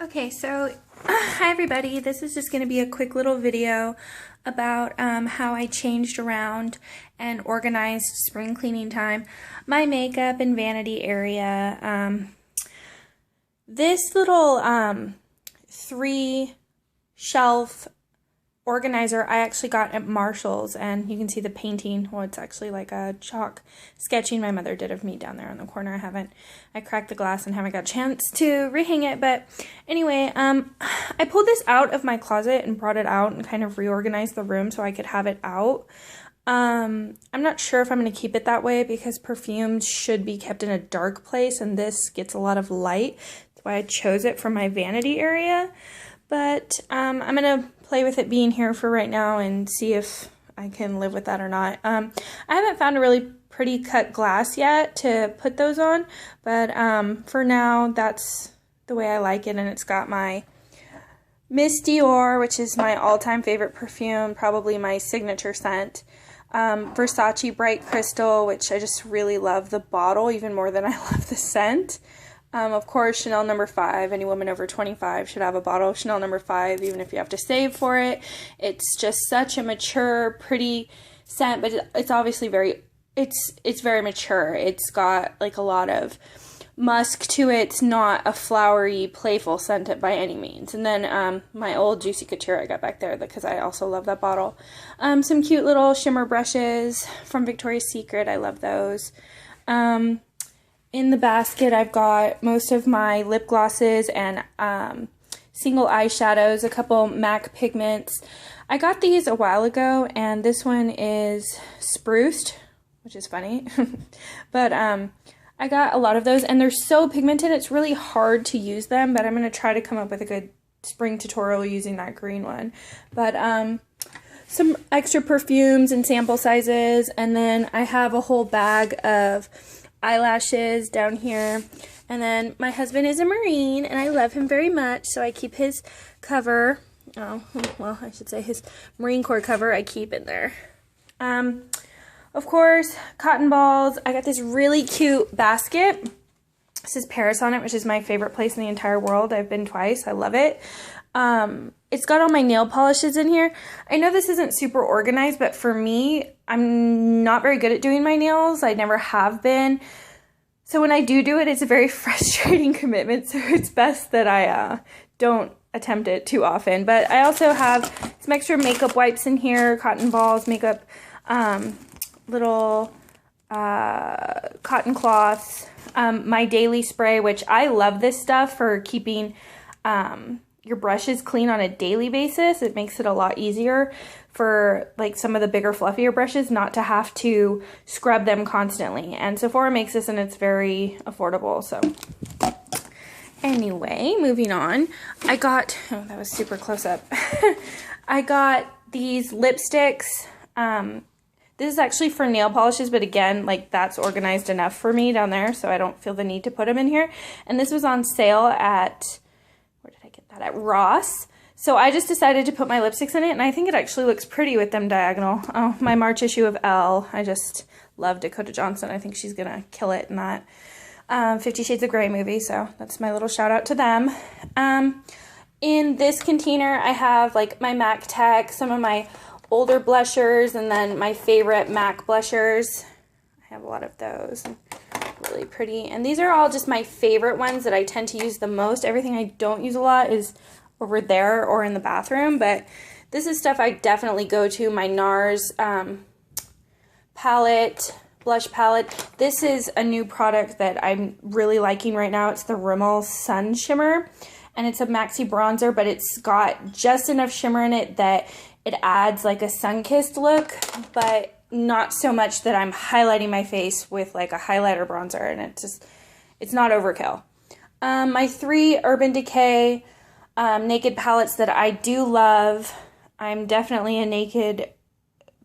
Okay, so hi everybody. This is just going to be a quick little video about how I changed around and organized spring cleaning time my makeup and vanity area. This little 3-shelf organizer I actually got at Marshall's, and you can see the painting. Well, it's actually like a chalk sketching my mother did of me down there on the corner. I cracked the glass and haven't got a chance to rehang it, but anyway, I pulled this out of my closet and brought it out and kind of reorganized the room so I could have it out. I'm not sure if I'm going to keep it that way because perfumes should be kept in a dark place, and this gets a lot of light. That's why I chose it for my vanity area. But I'm going to play with it being here for right now and see if I can live with that or not. I haven't found a really pretty cut glass yet to put those on, but for now, that's the way I like it, and it's got my Miss Dior, which is my all-time favorite perfume, probably my signature scent. Versace Bright Crystal, which I just really love the bottle even more than I love the scent. Of course, Chanel No. 5. Any woman over 25 should have a bottle of Chanel No. 5, even if you have to save for it. It's just such a mature, pretty scent, but it's obviously it's very mature. It's got like a lot of musk to it. It's not a flowery, playful scent by any means. And then my old Juicy Couture I got back there because I also love that bottle. Some cute little shimmer brushes from Victoria's Secret. I love those. In the basket, I've got most of my lip glosses and single eyeshadows, a couple MAC pigments. I got these a while ago, and this one is spruced, which is funny. But I got a lot of those, and they're so pigmented, it's really hard to use them, but I'm going to try to come up with a good spring tutorial using that green one. But some extra perfumes and sample sizes, and then I have a whole bag of eyelashes down here. And then my husband is a Marine, and I love him very much, so I keep his cover, I should say his Marine Corps cover, I keep in there. Of course, cotton balls. I got this really cute basket. This is Paris on it, which is my favorite place in the entire world. I've been twice. I love it. It's got all my nail polishes in here. I know this isn't super organized, but for me, I'm not very good at doing my nails. I never have been. So when I do it, it's a very frustrating commitment. So it's best that I don't attempt it too often. But I also have some extra makeup wipes in here, cotton balls, makeup, little cotton cloths, my daily spray, which I love this stuff for keeping your brushes clean on a daily basis. It makes it a lot easier for like some of the bigger fluffier brushes not to have to scrub them constantly, and Sephora makes this, and it's very affordable. So anyway, moving on, I got, oh, that was super close up. I got these lipsticks. This is actually for nail polishes, but again, like that's organized enough for me down there, so I don't feel the need to put them in here. And this was on sale at, where did I get that? At Ross. So I just decided to put my lipsticks in it, and I think it actually looks pretty with them diagonal. Oh, my March issue of Elle. I just love Dakota Johnson. I think she's gonna kill it in that 50 Shades of Grey movie, so that's my little shout out to them. In this container, I have like my MAC Tech, some of my older blushers, and then my favorite MAC blushers. I have a lot of those. Really pretty. And these are all just my favorite ones that I tend to use the most. Everything I don't use a lot is over there or in the bathroom, but this is stuff I definitely go to. My NARS palette, blush palette. This is a new product that I'm really liking right now. It's the Rimmel Sun Shimmer, and it's a maxi bronzer, but it's got just enough shimmer in it that it adds like a sun-kissed look, but not so much that I'm highlighting my face with like a highlighter bronzer, and it's not overkill. My 3 Urban Decay naked palettes that I do love. I'm definitely a naked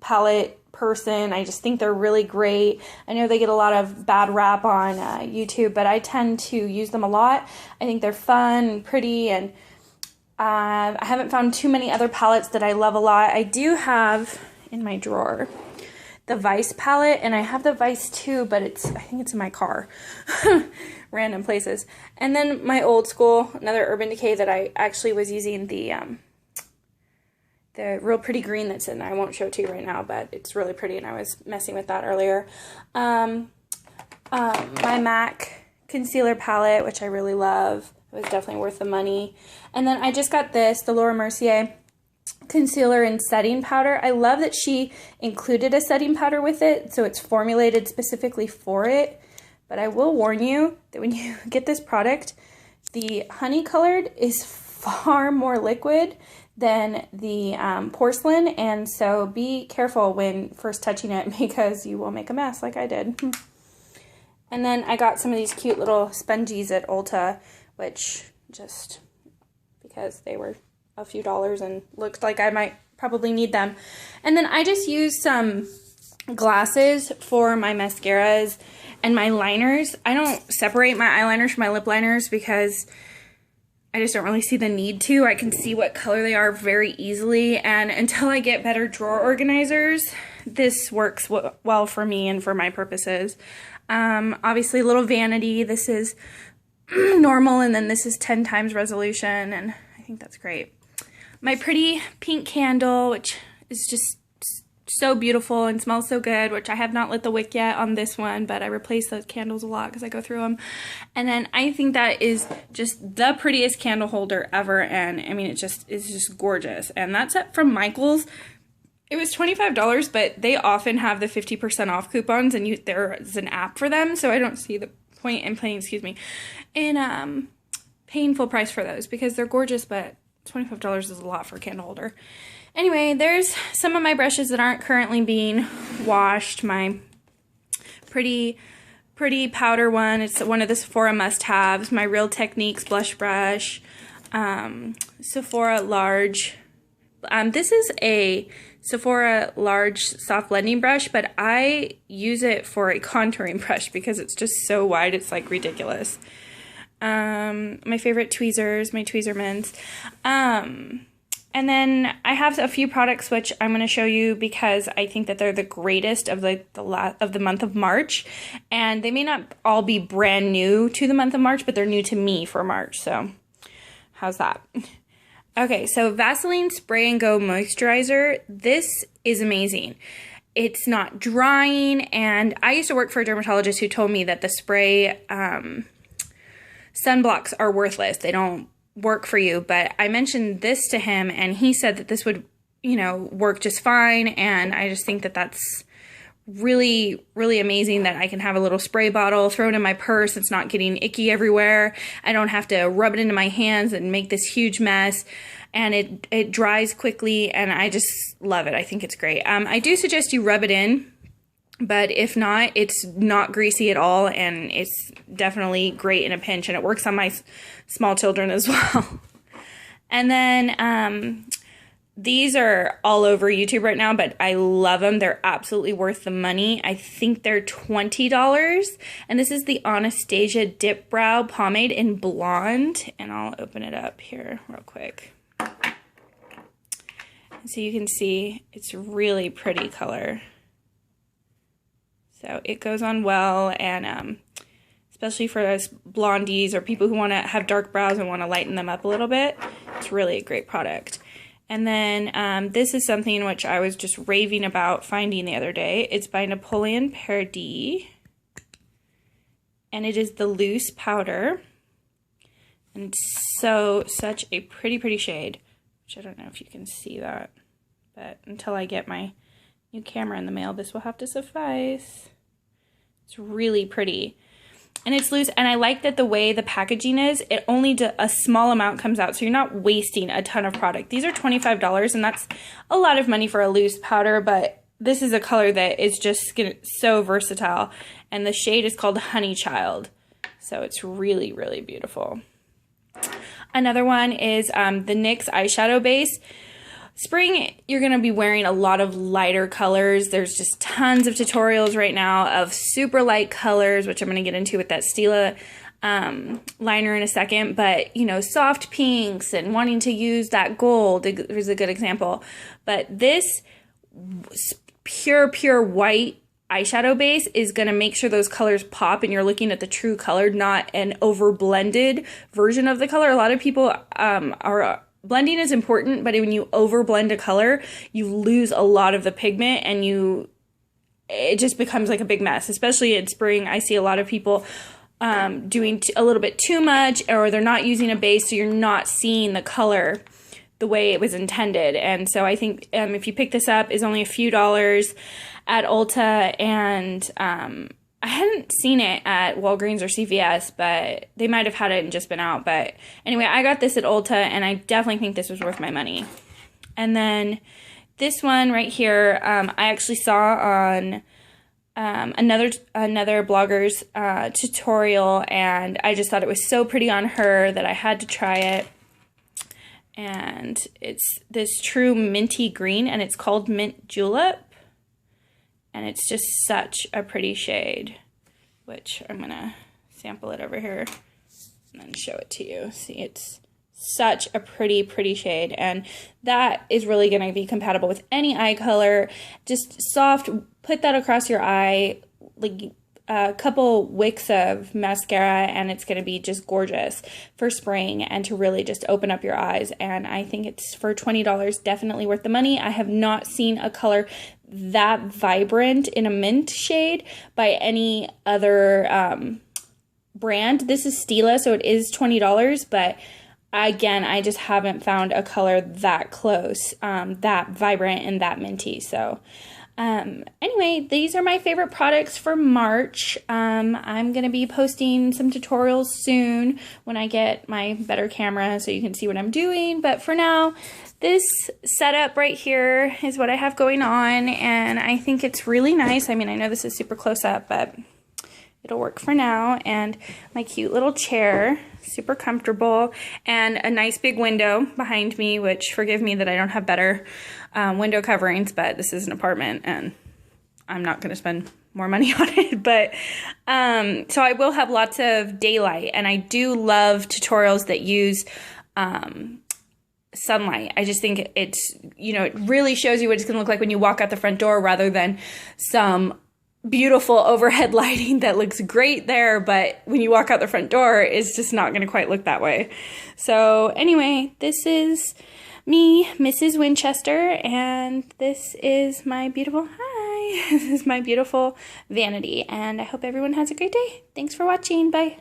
palette person. I just think they're really great. I know they get a lot of bad rap on YouTube, but I tend to use them a lot. I think they're fun and pretty, and I haven't found too many other palettes that I love a lot. I do have in my drawer the Vice palette, and I have the Vice too, but I think it's in my car random places. And then my old school, another Urban Decay that I actually was using the real pretty green that's in there. I won't show it to you right now, but it's really pretty, and I was messing with that earlier. My MAC concealer palette, which I really love. It was definitely worth the money. And then I just got this, the Laura Mercier concealer and setting powder. I love that she included a setting powder with it, so it's formulated specifically for it. But I will warn you that when you get this product, the honey colored is far more liquid than the porcelain, and so be careful when first touching it because you will make a mess like I did. And then I got some of these cute little spongies at Ulta, which just because they were a few dollars and looked like I might probably need them. And then I just used some glasses for my mascaras and my liners. I don't separate my eyeliners from my lip liners because I just don't really see the need to. I can see what color they are very easily, and until I get better drawer organizers, this works well for me and for my purposes. Obviously, a little vanity. This is normal, and then this is 10 times resolution, and I think that's great. My pretty pink candle, which is just so beautiful and smells so good, which I have not lit the wick yet on this one, but I replace those candles a lot because I go through them. And then I think that is just the prettiest candle holder ever, and I mean, it's just gorgeous. And that's from Michael's. It was $25, but they often have the 50% off coupons, and there's an app for them, so I don't see the point in paying, in paying full price for those because they're gorgeous, but $25 is a lot for a candle holder. Anyway, there's some of my brushes that aren't currently being washed. My pretty powder one. It's one of the Sephora must-haves. My Real Techniques blush brush. Sephora large. This is a Sephora large soft blending brush, but I use it for a contouring brush because it's just so wide. It's like ridiculous. My favorite tweezers, my tweezer mints. And then I have a few products which I'm going to show you because I think that they're the greatest of the month of March. And they may not all be brand new to the month of March, but they're new to me for March. So how's that? Okay, so Vaseline Spray and Go Moisturizer. This is amazing. It's not drying, and I used to work for a dermatologist who told me that the spray sunblocks are worthless. They don't work for you, but I mentioned this to him, and he said that this would, work just fine, and I just think that that's really, really amazing that I can have a little spray bottle, throw it in my purse, it's not getting icky everywhere, I don't have to rub it into my hands and make this huge mess, and it dries quickly, and I just love it. I think it's great. I do suggest you rub it in, but if not, it's not greasy at all, and it's definitely great in a pinch, and it works on my small children as well. And then these are all over YouTube right now, but I love them. They're absolutely worth the money. I think they're $20, and this is the Anastasia Dipbrow Pomade in Blonde, and I'll open it up here real quick. So you can see it's really pretty color. So it goes on well, and especially for us blondies or people who want to have dark brows and want to lighten them up a little bit, it's really a great product. And then this is something which I was just raving about finding the other day. It's by Napoleon Perdis, and it is the loose powder, and it's such a pretty shade, which I don't know if you can see that, but until I get my new camera in the mail, this will have to suffice. It's really pretty, and it's loose, and I like that the way the packaging is, it only a small amount comes out, so you're not wasting a ton of product. These are $25, and that's a lot of money for a loose powder, but this is a color that is just so versatile, and the shade is called Honey Child, so it's really, really beautiful. Another one is the NYX eyeshadow base. Spring, you're going to be wearing a lot of lighter colors. There's just tons of tutorials right now of super light colors, which I'm going to get into with that Stila liner in a second. But, soft pinks and wanting to use that gold is a good example. But this pure white eyeshadow base is going to make sure those colors pop and you're looking at the true color, not an over blended version of the color. A lot of people blending is important, but when you over blend a color, you lose a lot of the pigment and it just becomes like a big mess, especially in spring. I see a lot of people doing a little bit too much, or they're not using a base, so you're not seeing the color the way it was intended. And so I think if you pick this up, it's only a few dollars at Ulta, and I hadn't seen it at Walgreens or CVS, but they might have had it and just been out. But anyway, I got this at Ulta, and I definitely think this was worth my money. And then this one right here, I actually saw on another blogger's tutorial, and I just thought it was so pretty on her that I had to try it. And it's this true minty green, and it's called Mint Julep, and it's just such a pretty shade, which I'm gonna sample it over here and then show it to you. See, it's such a pretty shade, and that is really going to be compatible with any eye color. Just soft, put that across your eye, like a couple wicks of mascara, and it's going to be just gorgeous for spring and to really just open up your eyes. And I think it's, for $20, definitely worth the money. I have not seen a color that vibrant in a mint shade by any other brand. This is Stila, so it is $20, but again, I just haven't found a color that close, that vibrant and that minty. So anyway, these are my favorite products for March. I'm going to be posting some tutorials soon when I get my better camera so you can see what I'm doing. But for now, this setup right here is what I have going on, and I think it's really nice. I mean, I know this is super close up, but it'll work for now. And my cute little chair, super comfortable, and a nice big window behind me, which, forgive me that I don't have better window coverings, but this is an apartment and I'm not going to spend more money on it. But so I will have lots of daylight, and I do love tutorials that use sunlight. I just think it's, it really shows you what it's going to look like when you walk out the front door, rather than some beautiful overhead lighting that looks great there, but when you walk out the front door, it's just not going to quite look that way. So anyway, this is me, Mrs. Winchester, and this is my beautiful, this is my beautiful vanity, and I hope everyone has a great day. Thanks for watching. Bye.